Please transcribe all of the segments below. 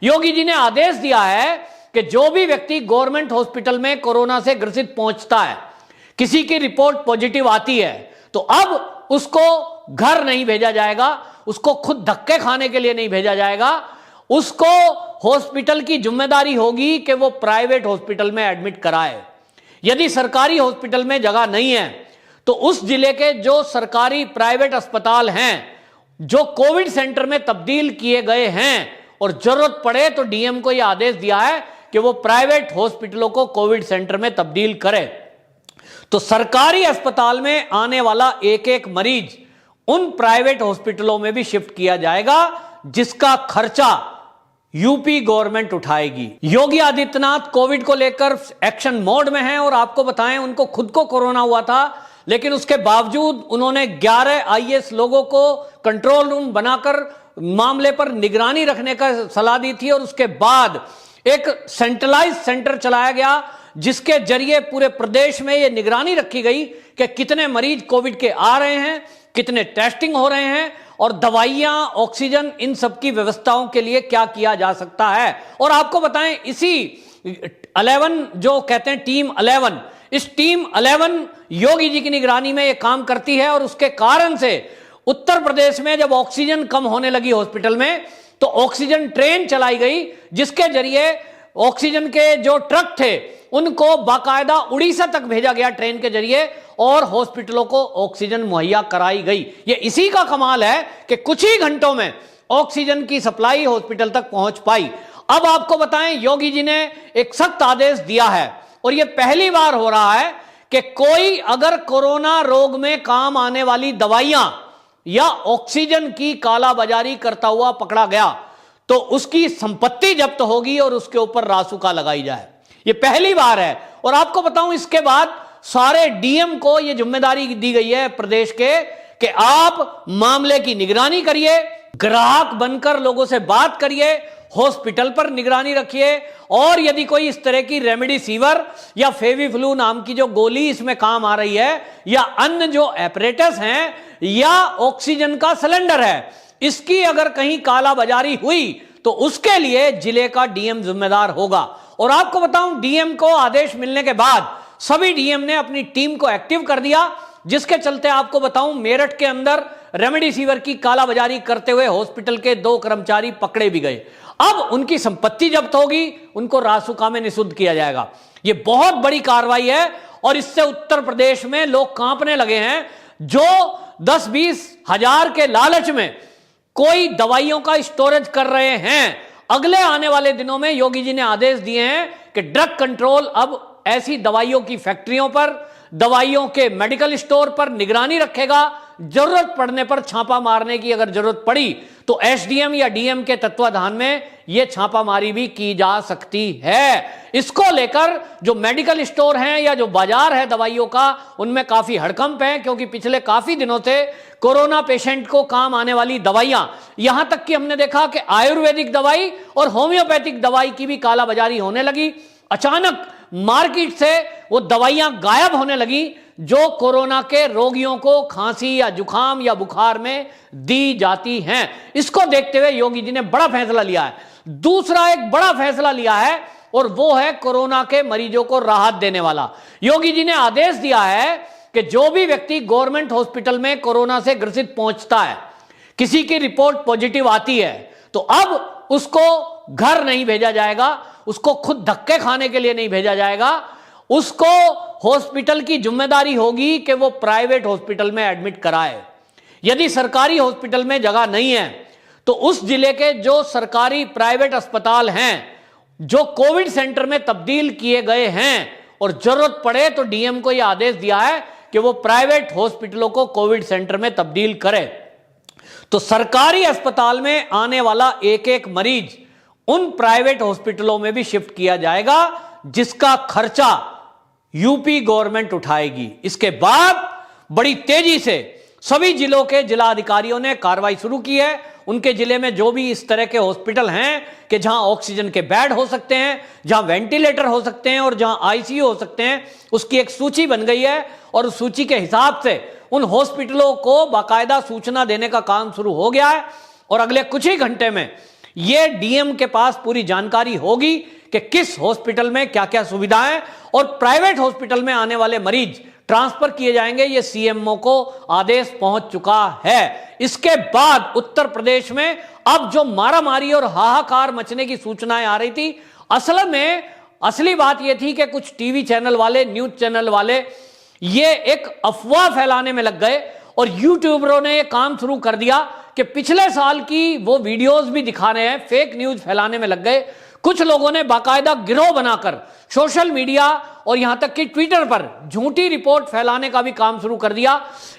योगी जी ने आदेश दिया है कि जो भी व्यक्ति गवर्नमेंट हॉस्पिटल में कोरोना से ग्रसित पहुंचता है, किसी की रिपोर्ट पॉजिटिव आती है, तो अब उसको घर नहीं भेजा जाएगा, उसको खुद धक्के खाने के लिए नहीं भेजा जाएगा। उसको हॉस्पिटल की जिम्मेदारी होगी कि वो प्राइवेट हॉस्पिटल में एडमिट कराए। यदि सरकारी हॉस्पिटल में जगह नहीं है तो उस जिले के जो सरकारी प्राइवेट अस्पताल हैं, जो कोविड सेंटर में तब्दील किए गए हैं, और जरूरत पड़े तो डीएम को यह आदेश दिया है कि वो प्राइवेट हॉस्पिटलों को कोविड सेंटर में तब्दील करे। तो सरकारी अस्पताल में आने वाला एक एक मरीज उन प्राइवेट हॉस्पिटलों में भी शिफ्ट किया जाएगा, जिसका खर्चा यूपी गवर्नमेंट उठाएगी। योगी आदित्यनाथ कोविड को लेकर एक्शन मोड में हैं और आपको बताएं, उनको खुद को कोरोना हुआ था, लेकिन उसके बावजूद उन्होंने 11 आईएएस लोगों को कंट्रोल रूम बनाकर मामले पर निगरानी रखने का सलाह दी थी। और उसके बाद एक सेंट्रलाइज सेंटर चलाया गया, जिसके जरिए पूरे प्रदेश में यह निगरानी रखी गई कि कितने मरीज कोविड के आ रहे हैं, कितने टेस्टिंग हो रहे हैं, और दवाइयां, ऑक्सीजन, इन सब की व्यवस्थाओं के लिए क्या किया जा सकता है। और आपको बताएं, इसी 11 जो कहते हैं टीम 11, इस टीम 11 योगी जी की निगरानी में यह काम करती है। और उसके कारण से उत्तर प्रदेश में जब ऑक्सीजन कम होने लगी हॉस्पिटल में, तो ऑक्सीजन ट्रेन चलाई गई, जिसके जरिए ऑक्सीजन के जो ट्रक थे उनको बाकायदा उड़ीसा तक भेजा गया ट्रेन के जरिए, और हॉस्पिटलों को ऑक्सीजन मुहैया कराई गई। ये इसी का कमाल है कि कुछ ही घंटों में ऑक्सीजन की सप्लाई हॉस्पिटल तक पहुंच पाई। अब आपको बताएं, योगी जी ने एक सख्त आदेश दिया है, और यह पहली बार हो रहा है कि कोई अगर कोरोना रोग में काम आने वाली दवाइयां या ऑक्सीजन की कालाबाजारी करता हुआ पकड़ा गया तो उसकी संपत्ति जब्त होगी और उसके ऊपर रासुका लगाई जाए। यह पहली बार है। और आपको बताऊं, इसके बाद सारे डीएम को यह जिम्मेदारी दी गई है प्रदेश के कि आप मामले की निगरानी करिए, ग्राहक बनकर लोगों से बात करिए, हॉस्पिटल पर निगरानी रखिए, और यदि कोई इस तरह की रेमडेसिविर या फेविफ्लू नाम की जो गोली इसमें काम आ रही है, या अन्य जो एपरेटस हैं, या ऑक्सीजन का सिलेंडर है, इसकी अगर कहीं कालाबाजारी हुई तो उसके लिए जिले का डीएम जिम्मेदार होगा। और आपको बताऊं, डीएम को आदेश मिलने के बाद सभी डीएम ने अपनी टीम को एक्टिव कर दिया, जिसके चलते आपको बताऊं, मेरठ के अंदर रेमडेसिविर की कालाबाजारी करते हुए हॉस्पिटल के 2 कर्मचारी पकड़े भी गए। अब उनकी संपत्ति जब्त होगी, उनको रासुका में निषिद्ध किया जाएगा। यह बहुत बड़ी कार्रवाई है, और इससे उत्तर प्रदेश में लोग कांपने लगे हैं। जो 10-20 हजार के लालच में कोई दवाइयों का स्टोरेज कर रहे हैं, अगले आने वाले दिनों में योगी जी ने आदेश दिए हैं कि ड्रग कंट्रोल अब ऐसी दवाइयों की फैक्ट्रियों पर, दवाइयों के मेडिकल स्टोर पर निगरानी रखेगा। जरूरत पड़ने पर छापा मारने की अगर जरूरत पड़ी तो एसडीएम या डीएम के तत्वाधान में यह छापामारी भी की जा सकती है। इसको लेकर जो मेडिकल स्टोर हैं या जो बाजार है दवाइयों का, उनमें काफी हड़कंप है, क्योंकि पिछले काफी दिनों से कोरोना पेशेंट को काम आने वाली दवाइयां, यहां तक कि हमने देखा कि आयुर्वेदिक दवाई और होम्योपैथिक दवाई की भी कालाबाजारी होने लगी। अचानक मार्केट से वो दवाइयां गायब होने लगी जो कोरोना के रोगियों को खांसी या जुकाम या बुखार में दी जाती हैं। इसको देखते हुए योगी जी ने बड़ा फैसला लिया है। दूसरा एक बड़ा फैसला लिया है, और वो है कोरोना के मरीजों को राहत देने वाला। योगी जी ने आदेश दिया है कि जो भी व्यक्ति गवर्नमेंट हॉस्पिटल में कोरोना से ग्रसित पहुंचता है, किसी की रिपोर्ट पॉजिटिव आती है, तो अब उसको घर नहीं भेजा जाएगा, उसको खुद धक्के खाने के लिए नहीं भेजा जाएगा। उसको हॉस्पिटल की जिम्मेदारी होगी कि वो प्राइवेट हॉस्पिटल में एडमिट कराए। यदि सरकारी हॉस्पिटल में जगह नहीं है तो उस जिले के जो सरकारी प्राइवेट अस्पताल हैं, जो कोविड सेंटर में तब्दील किए गए हैं, और जरूरत पड़े तो डीएम को यह आदेश दिया है कि वो प्राइवेट हॉस्पिटलों को कोविड सेंटर में तब्दील करे। तो सरकारी अस्पताल में आने वाला एक एक मरीज उन प्राइवेट हॉस्पिटलों में भी शिफ्ट किया जाएगा, जिसका खर्चा यूपी गवर्नमेंट उठाएगी। इसके बाद बड़ी तेजी से सभी जिलों के जिला अधिकारियों ने कार्रवाई शुरू की है। उनके जिले में जो भी इस तरह के हॉस्पिटल हैं कि जहां ऑक्सीजन के बेड हो सकते हैं, जहां वेंटिलेटर हो सकते हैं और जहां आईसीयू हो सकते हैं, उसकी एक सूची बन गई है, और उस सूची के हिसाब से उन हॉस्पिटलों को बाकायदा सूचना देने का काम शुरू हो गया है। और अगले कुछ ही घंटे में ये डीएम के पास पूरी जानकारी होगी कि किस हॉस्पिटल में क्या क्या सुविधाएं और प्राइवेट हॉस्पिटल में आने वाले मरीज ट्रांसफर किए जाएंगे। ये सीएमओ को आदेश पहुंच चुका है। इसके बाद उत्तर प्रदेश में अब जो मारामारी और हाहाकार मचने की सूचनाएं आ रही थी, असल में असली बात यह थी कि कुछ टीवी चैनल वाले, न्यूज चैनल वाले ये एक अफवाह फैलाने में लग गए और यूट्यूबरों ने ये काम शुरू कर दिया कि पिछले साल की वो वीडियोस भी दिखा रहे हैं, फेक न्यूज फैलाने में लग गए। कुछ लोगों ने बाकायदा गिरोह बनाकर सोशल मीडिया और यहां तक कि ट्विटर पर झूठी रिपोर्ट फैलाने का भी काम शुरू कर दिया।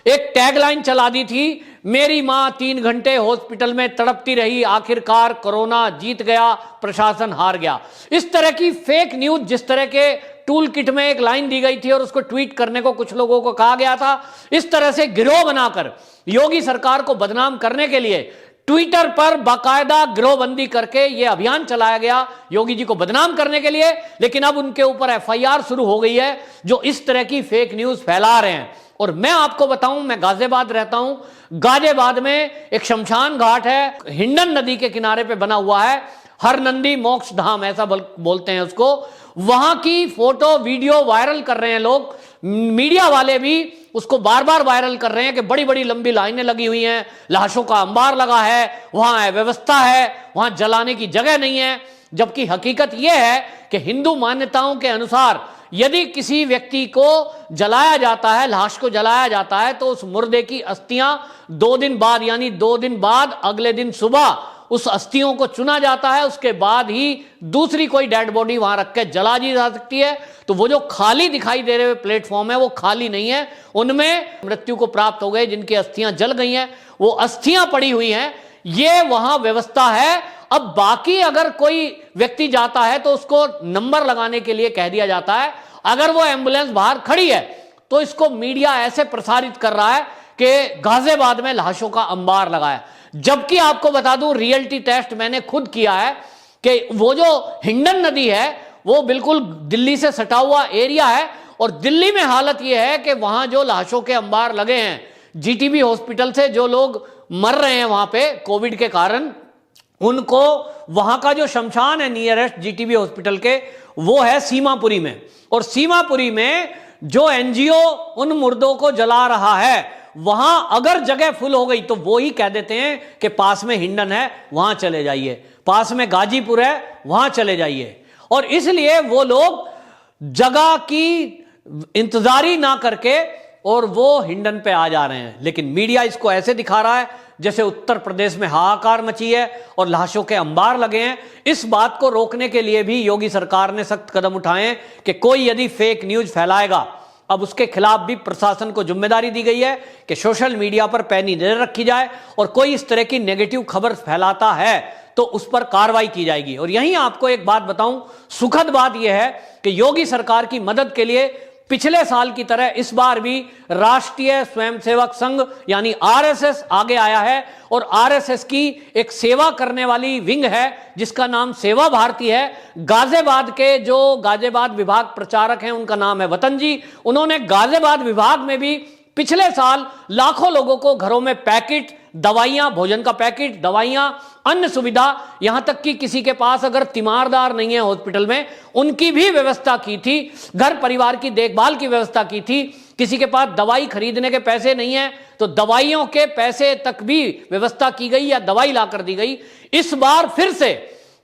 एक टैगलाइन चला दी थी, मेरी मां 3 घंटे हॉस्पिटल में तड़पती रही, आखिरकार कोरोना जीत गया, प्रशासन हार गया। इस तरह की फेक न्यूज, जिस तरह के टूल किट में एक लाइन दी गई थी और उसको ट्वीट करने को कुछ लोगों को कहा गया था, इस तरह से गिरोह बनाकर योगी सरकार को बदनाम करने के लिए ट्विटर पर बाकायदा गिरोहबंदी करके यह अभियान चलाया गया योगी जी को बदनाम करने के लिए। लेकिन अब उनके ऊपर एफआईआर शुरू हो गई है जो इस तरह की फेक न्यूज फैला रहे हैं। और मैं आपको बताऊं, मैं गाजियाबाद रहता हूं। गाजियाबाद में एक शमशान घाट है, हिंडन नदी के किनारे पे बना हुआ है, हर नंदी मोक्ष धाम ऐसा बोलते हैं उसको। वहां की फोटो वीडियो वायरल कर रहे हैं लोग, मीडिया वाले भी उसको बार बार वायरल कर रहे हैं कि बड़ी बड़ी लंबी लाइनें लगी हुई हैं, लाशों का अंबार लगा है, वहां व्यवस्था है, वहां जलाने की जगह नहीं है। जबकि हकीकत यह है कि हिंदू मान्यताओं के अनुसार यदि किसी व्यक्ति को जलाया जाता है, लाश को जलाया जाता है, तो उस मुर्दे की अस्थियां 2 दिन बाद, यानी 2 दिन बाद अगले दिन सुबह उस अस्थियों को चुना जाता है। उसके बाद ही दूसरी कोई डेड बॉडी वहां रख के जला दी जा सकती है। तो वो जो खाली दिखाई दे रहे प्लेटफॉर्म है वो खाली नहीं है, उनमें मृत्यु को प्राप्त हो गए जिनकी अस्थियां जल गई हैं, वो अस्थियां पड़ी हुई हैं, ये वहां व्यवस्था है। अब बाकी अगर कोई व्यक्ति जाता है तो उसको नंबर लगाने के लिए कह दिया जाता है। अगर वो एम्बुलेंस बाहर खड़ी है तो इसको मीडिया ऐसे प्रसारित कर रहा है कि गाजियाबाद में लाशों का अंबार लगा है। जबकि आपको बता दूं, रियलिटी टेस्ट मैंने खुद किया है कि वो जो हिंडन नदी है वो बिल्कुल दिल्ली से सटा हुआ एरिया है और दिल्ली में हालत यह है कि वहां जो लाशों के अंबार लगे हैं, जीटीबी हॉस्पिटल से जो लोग मर रहे हैं वहां पे कोविड के कारण, उनको वहां का जो शमशान है नियरेस्ट जीटीबी हॉस्पिटल के, वो है सीमापुरी में। और सीमापुरी में जो एनजीओ उन मुर्दों को जला रहा है, वहां अगर जगह फुल हो गई तो वो ही कह देते हैं कि पास में हिंडन है वहां चले जाइए, पास में गाजीपुर है वहां चले जाइए। और इसलिए वो लोग जगह की इंतजारी ना करके और वो हिंडन पे आ जा रहे हैं। लेकिन मीडिया इसको ऐसे दिखा रहा है जैसे उत्तर प्रदेश में हाहाकार मची है और लाशों के अंबार लगे हैं। इस बात को रोकने के लिए भी योगी सरकार ने सख्त कदम उठाए हैं कि कोई यदि फेक न्यूज फैलाएगा, अब उसके खिलाफ भी प्रशासन को जिम्मेदारी दी गई है कि सोशल मीडिया पर पैनी नजर रखी जाए और कोई इस तरह की नेगेटिव खबर फैलाता है तो उस पर कार्रवाई की जाएगी। और यहीं आपको एक बात बताऊं, सुखद बात यह है कि योगी सरकार की मदद के लिए पिछले साल की तरह इस बार भी राष्ट्रीय स्वयंसेवक संघ यानी आरएसएस आगे आया है। और आरएसएस की एक सेवा करने वाली विंग है जिसका नाम सेवा भारती है। गाजियाबाद के जो गाजियाबाद विभाग प्रचारक हैं उनका नाम है वतन जी। उन्होंने गाजियाबाद विभाग में भी पिछले साल लाखों लोगों को घरों में पैकेट, दवाइयां, भोजन का पैकेट, दवाइयां, अन्य सुविधा, यहां तक कि किसी के पास अगर तीमारदार नहीं है हॉस्पिटल में, उनकी भी व्यवस्था की थी, घर परिवार की देखभाल की व्यवस्था की थी। किसी के पास दवाई खरीदने के पैसे नहीं है तो दवाइयों के पैसे तक भी व्यवस्था की गई या दवाई लाकर दी गई। इस बार फिर से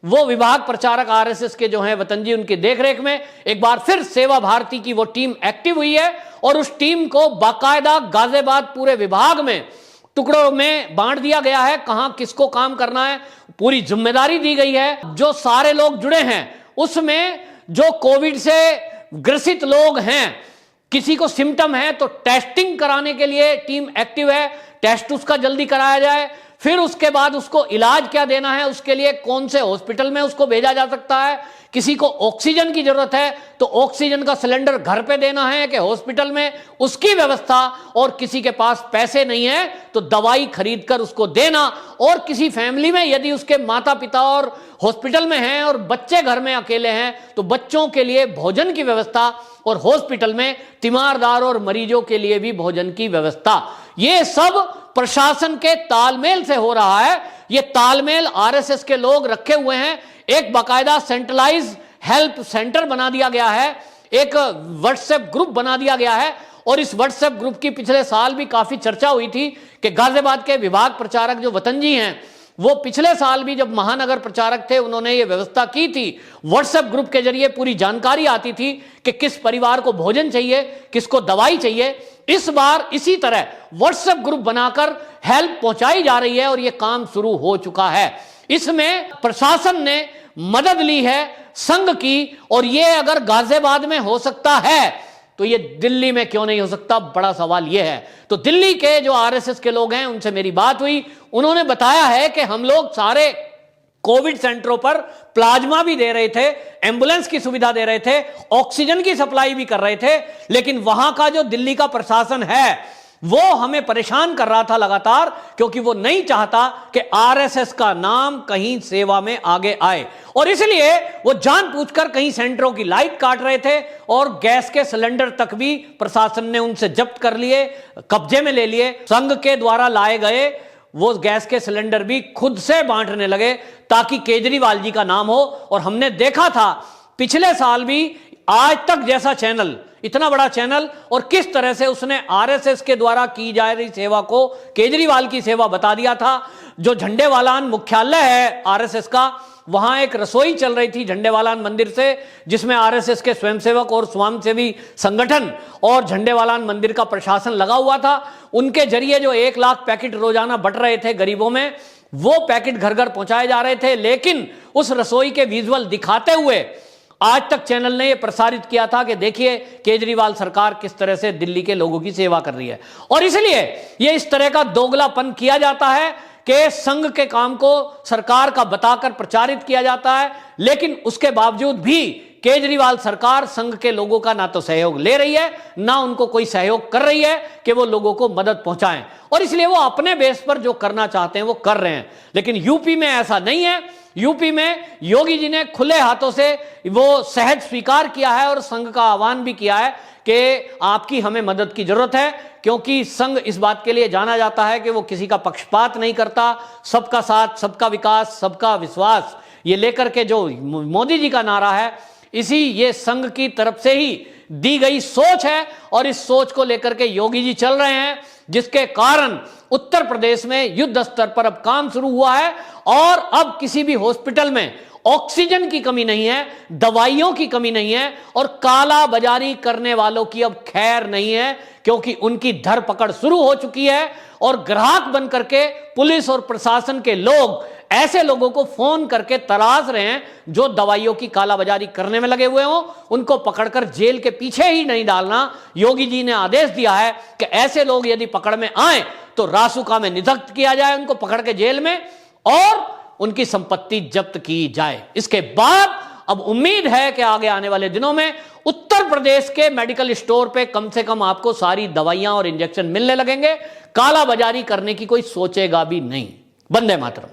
वो विभाग प्रचारक आरएसएस के जो हैं वतन जी, उनकी देखरेख में एक बार फिर सेवा भारती की वो टीम एक्टिव हुई है और उस टीम को बाकायदा गाजियाबाद पूरे विभाग में टुकड़ों में बांट दिया गया है, कहां किसको काम करना है, पूरी जिम्मेदारी दी गई है। जो सारे लोग जुड़े हैं उसमें जो कोविड से ग्रसित लोग हैं, किसी को सिम्टम है तो टेस्टिंग कराने के लिए टीम एक्टिव है, टेस्ट उसका जल्दी कराया जाए। फिर उसके बाद उसको इलाज क्या देना है, उसके लिए कौन से हॉस्पिटल में उसको भेजा जा सकता है। किसी को ऑक्सीजन की जरूरत है तो ऑक्सीजन का सिलेंडर घर पे देना है कि हॉस्पिटल में, उसकी व्यवस्था। और किसी के पास पैसे नहीं है तो दवाई खरीदकर उसको देना। और किसी फैमिली में यदि उसके माता पिता और हॉस्पिटल में हैं और बच्चे घर में अकेले हैं तो बच्चों के लिए भोजन की व्यवस्था और हॉस्पिटल में तीमारदार और मरीजों के लिए भी भोजन की व्यवस्था। ये सब प्रशासन के तालमेल से हो रहा है। यह तालमेल आरएसएस के लोग रखे हुए हैं। एक बाकायदा सेंट्रलाइज हेल्प सेंटर बना दिया गया है, एक व्हाट्सएप ग्रुप बना दिया गया है। और इस व्हाट्सएप ग्रुप की पिछले साल भी काफी चर्चा हुई थी कि गाजियाबाद के विभाग प्रचारक जो वतन जी हैं, वो पिछले साल भी जब महानगर प्रचारक थे, उन्होंने ये व्यवस्था की थी। व्हाट्सएप ग्रुप के जरिए पूरी जानकारी आती थी कि किस परिवार को भोजन चाहिए, किसको दवाई चाहिए। इस बार इसी तरह व्हाट्सएप ग्रुप बनाकर हेल्प पहुंचाई जा रही है और यह काम शुरू हो चुका है। इसमें प्रशासन ने मदद ली है संघ की, और यह अगर गाजियाबाद में हो सकता है तो ये दिल्ली में क्यों नहीं हो सकता, बड़ा सवाल ये है। तो दिल्ली के जो आरएसएस के लोग हैं, उनसे मेरी बात हुई। उन्होंने बताया है कि हम लोग सारे कोविड सेंटरों पर प्लाज्मा भी दे रहे थे, एम्बुलेंस की सुविधा दे रहे थे, ऑक्सीजन की सप्लाई भी कर रहे थे, लेकिन वहां का जो दिल्ली का प्रशासन है वो हमें परेशान कर रहा था लगातार, क्योंकि वो नहीं चाहता कि आरएसएस का नाम कहीं सेवा में आगे आए, और इसलिए वो जानबूझकर कहीं सेंटरों की लाइट काट रहे थे और गैस के सिलेंडर तक भी प्रशासन ने उनसे जब्त कर लिए, कब्जे में ले लिए। संघ के द्वारा लाए गए वो गैस के सिलेंडर भी खुद से बांटने लगे ताकि केजरीवाल जी का नाम हो। और हमने देखा था पिछले साल भी आज तक जैसा चैनल, इतना बड़ा चैनल, और किस तरह से उसने आरएसएस के द्वारा की जा रही सेवा को केजरीवाल की सेवा बता दिया था। जो झंडेवालान मुख्यालय है आरएसएस का, वहां एक रसोई चल रही थी झंडेवालान मंदिर से, जिसमें आरएसएस के स्वयंसेवक और स्वयंसेवी संगठन और झंडेवालान मंदिर का प्रशासन लगा हुआ था। उनके जरिए जो 1 लाख पैकेट रोजाना बंट रहे थे गरीबों में, वो पैकेट घर घर पहुंचाए जा रहे थे। लेकिन उस रसोई के विजुअल दिखाते हुए आज तक चैनल ने यह प्रसारित किया था कि देखिए केजरीवाल सरकार किस तरह से दिल्ली के लोगों की सेवा कर रही है। और इसलिए यह इस तरह का दोगलापन किया जाता है कि संघ के काम को सरकार का बताकर प्रचारित किया जाता है, लेकिन उसके बावजूद भी केजरीवाल सरकार संघ के लोगों का ना तो सहयोग ले रही है, ना उनको कोई सहयोग कर रही है कि वो लोगों को मदद पहुंचाएं। और इसलिए वो अपने बेस पर जो करना चाहते हैं वो कर रहे हैं। लेकिन यूपी में ऐसा नहीं है। यूपी में योगी जी ने खुले हाथों से वो सहज स्वीकार किया है और संघ का आह्वान भी किया है कि आपकी हमें मदद की जरूरत है, क्योंकि संघ इस बात के लिए जाना जाता है कि वो किसी का पक्षपात नहीं करता। सबका साथ, सबका विकास, सबका विश्वास, ये लेकर के जो मोदी जी का नारा है, इसी ये संघ की तरफ से ही दी गई सोच है, और इस सोच को लेकर के योगी जी चल रहे हैं, जिसके कारण उत्तर प्रदेश में युद्ध स्तर पर अब काम शुरू हुआ है। और अब किसी भी हॉस्पिटल में ऑक्सीजन की कमी नहीं है, दवाइयों की कमी नहीं है, और काला बाजारी करने वालों की अब खैर नहीं है, क्योंकि उनकी धरपकड़ शुरू हो चुकी है। और ग्राहक बनकर के पुलिस और प्रशासन के लोग ऐसे लोगों को फोन करके तलाश रहे हैं जो दवाइयों की कालाबाजारी करने में लगे हुए हों, उनको पकड़कर जेल के पीछे ही नहीं डालना। योगी जी ने आदेश दिया है कि ऐसे लोग यदि पकड़ में आए तो रासुका में निधक्त किया जाए, उनको पकड़ के जेल में, और उनकी संपत्ति जब्त की जाए। इसके बाद अब उम्मीद है कि आगे आने वाले दिनों में उत्तर प्रदेश के मेडिकल स्टोर पे कम से कम आपको सारी दवाइयां और इंजेक्शन मिलने लगेंगे। काला बाजारी करने की कोई सोचेगा भी नहीं। वंदे मातरम।